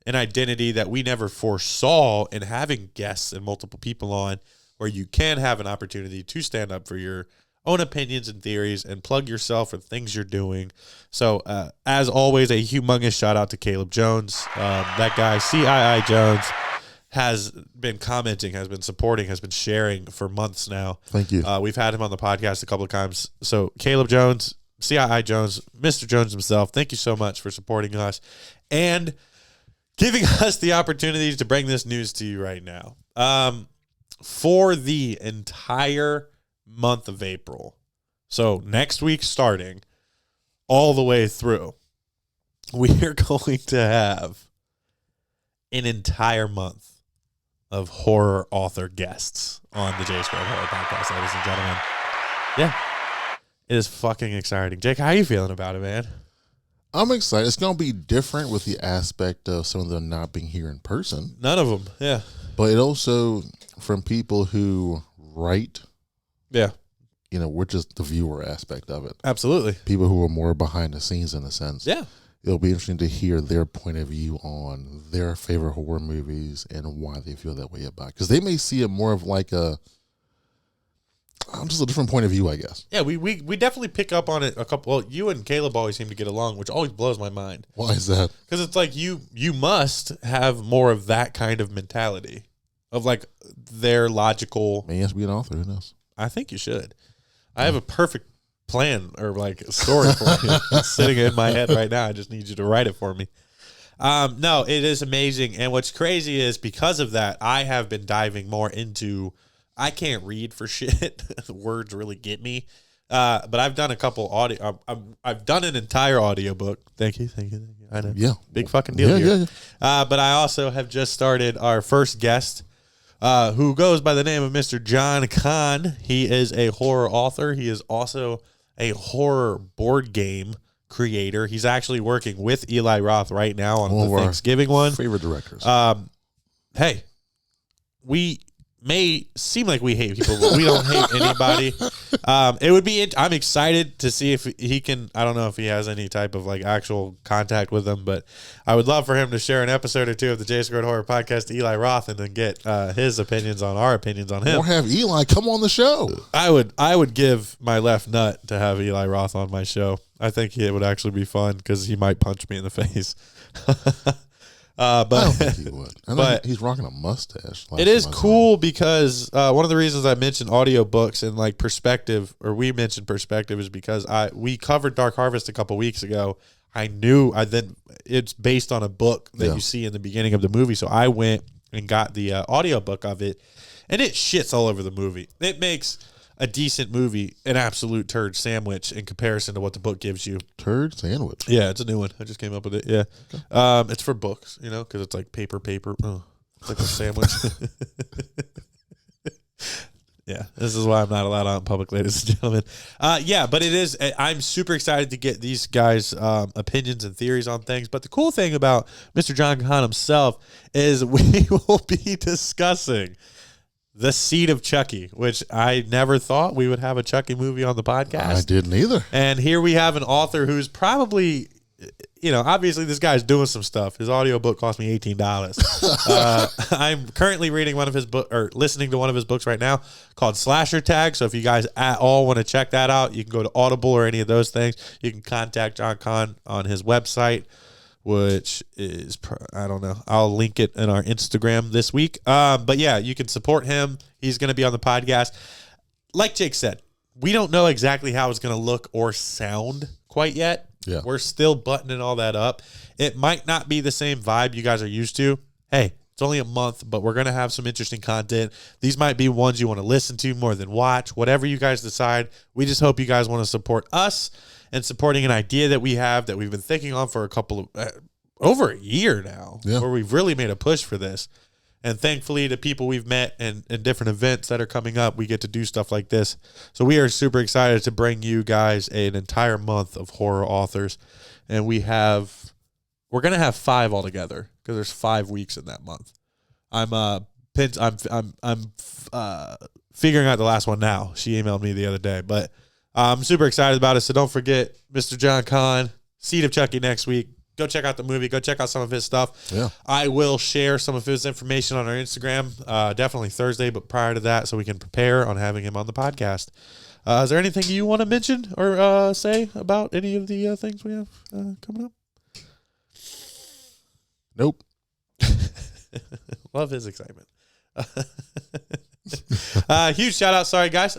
an identity that we never foresaw in having guests and multiple people on, where you can have an opportunity to stand up for your own opinions and theories and plug yourself for things you're doing. So, as always, a humongous shout out to Caleb Jones. That guy, CII Jones, has been commenting, has been supporting, has been sharing for months now. Thank you. We've had him on the podcast a couple of times. So, Caleb Jones, CII Jones, Mr. Jones himself, thank you so much for supporting us and giving us the opportunity to bring this news to you right now. For the entire month of April, so next week starting all the way through, we are going to have an entire month of horror author guests on the J Squared Horror Podcast, ladies and gentlemen. Yeah, it is fucking exciting. Jake, how are you feeling about it, man? I'm excited. It's going to be different with the aspect of some of them not being here in person. None of them, yeah. But it also, from people who write, we're just the viewer aspect of it. Absolutely. People who are more behind the scenes in a sense. Yeah. It'll be interesting to hear their point of view on their favorite horror movies and why they feel that way about it. Because they may see it more of like just a different point of view, I guess. Yeah, we definitely pick up on it a couple. Well, you and Caleb always seem to get along, which always blows my mind. Why is that? Because it's like you must have more of that kind of mentality of like their logical. May has to be an author. Who knows? I think you should. I have a perfect plan or like a story for you sitting in my head right now. I just need you to write it for me. No, it is amazing. And what's crazy is because of that, I have been diving more into. I can't read for shit. Words really get me. But I've done a couple audio. I've done an entire audiobook. Thank you. I know. Yeah. Big fucking deal here. Yeah. But I also have just started our first guest, who goes by the name of Mr. John Kahn. He is a horror author. He is also a horror board game creator. He's actually working with Eli Roth right now on the Thanksgiving one. Favorite directors. Hey, may seem like we hate people, but we don't hate anybody. It would be. I'm excited to see if he can. I don't know if he has any type of like actual contact with them, but I would love for him to share an episode or two of the J Squared Horror Podcast to Eli Roth and then get his opinions on our opinions on him. Or have Eli come on the show. I would give my left nut to have Eli Roth on my show. I think it would actually be fun because he might punch me in the face. But I don't think he would. But he's rocking a mustache. It is cool because one of the reasons I mentioned audiobooks and like perspective, or we mentioned perspective, is because we covered Dark Harvest a couple weeks ago. It's based on a book that you see in the beginning of the movie. So I went and got the audiobook of it, and it shits all over the movie. It makes a decent movie an absolute turd sandwich in comparison to what the book gives you. Turd sandwich? Yeah, it's a new one. I just came up with it. Yeah. Okay. It's for books, because it's like paper. Oh, it's like a sandwich. Yeah, this is why I'm not allowed out in public, ladies and gentlemen. But it is. I'm super excited to get these guys' opinions and theories on things. But the cool thing about Mr. John Kahn himself is we will be discussing The Seed of Chucky, which I never thought we would have a Chucky movie on the podcast. I didn't either. And here we have an author who's probably, obviously this guy's doing some stuff. His audiobook cost me $18. I'm currently reading one of his book or listening to one of his books right now called Slasher Tag. So if you guys at all want to check that out, you can go to Audible or any of those things. You can contact John Kahn on his website, which is, I don't know. I'll link it in our Instagram this week. But yeah, you can support him. He's going to be on the podcast. Like Jake said, we don't know exactly how it's going to look or sound quite yet. Yeah. We're still buttoning all that up. It might not be the same vibe you guys are used to. Hey, it's only a month, but we're going to have some interesting content. These might be ones you want to listen to more than watch. Whatever you guys decide, we just hope you guys want to support us and supporting an idea that we have that we've been thinking on for over a year now, where we've really made a push for this. And thankfully, the people we've met and different events that are coming up, we get to do stuff like this. So we are super excited to bring you guys an entire month of horror authors. And we're going to have 5 altogether because there's 5 weeks in that month. I'm figuring out the last one now. She emailed me the other day, but I'm super excited about it. So don't forget, Mr. John Kahn, Seed of Chucky next week. Go check out the movie. Go check out some of his stuff. Yeah. I will share some of his information on our Instagram, definitely Thursday, but prior to that, so we can prepare on having him on the podcast. Is there anything you want to mention or say about any of the things we have coming up? Nope. Love his excitement. Huge shout out. Sorry, guys.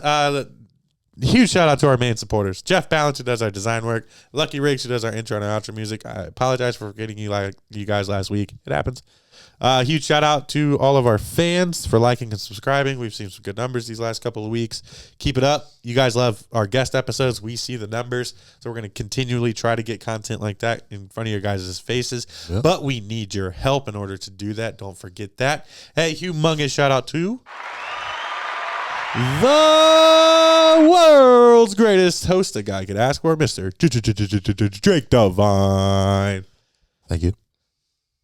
Huge shout out to our main supporters. Jeff Balance, who does our design work. Lucky Riggs, who does our intro and our outro music. I apologize for forgetting you guys last week. It happens. Huge shout out to all of our fans for liking and subscribing. We've seen some good numbers these last couple of weeks. Keep it up. You guys love our guest episodes. We see the numbers. So we're going to continually try to get content like that in front of your guys' faces. Yeah. But we need your help in order to do that. Don't forget that. Hey, humongous shout out to the world's greatest host a guy could ask for, Mr. Drake Devine. Thank you.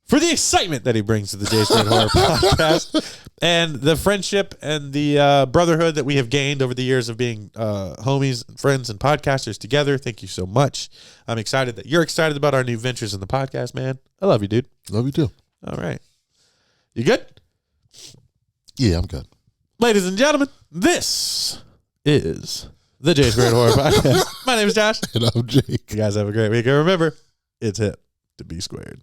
For the excitement that he brings to the J Squared Horror Podcast and the friendship and the brotherhood that we have gained over the years of being homies, and friends, and podcasters together. Thank you so much. I'm excited that you're excited about our new ventures in the podcast, man. I love you, dude. Love you too. All right. You good? Yeah, I'm good. Ladies and gentlemen, this is the J Squared Horror Podcast. My name is Josh. And I'm Jake. You guys have a great week. And remember, it's hip to be squared.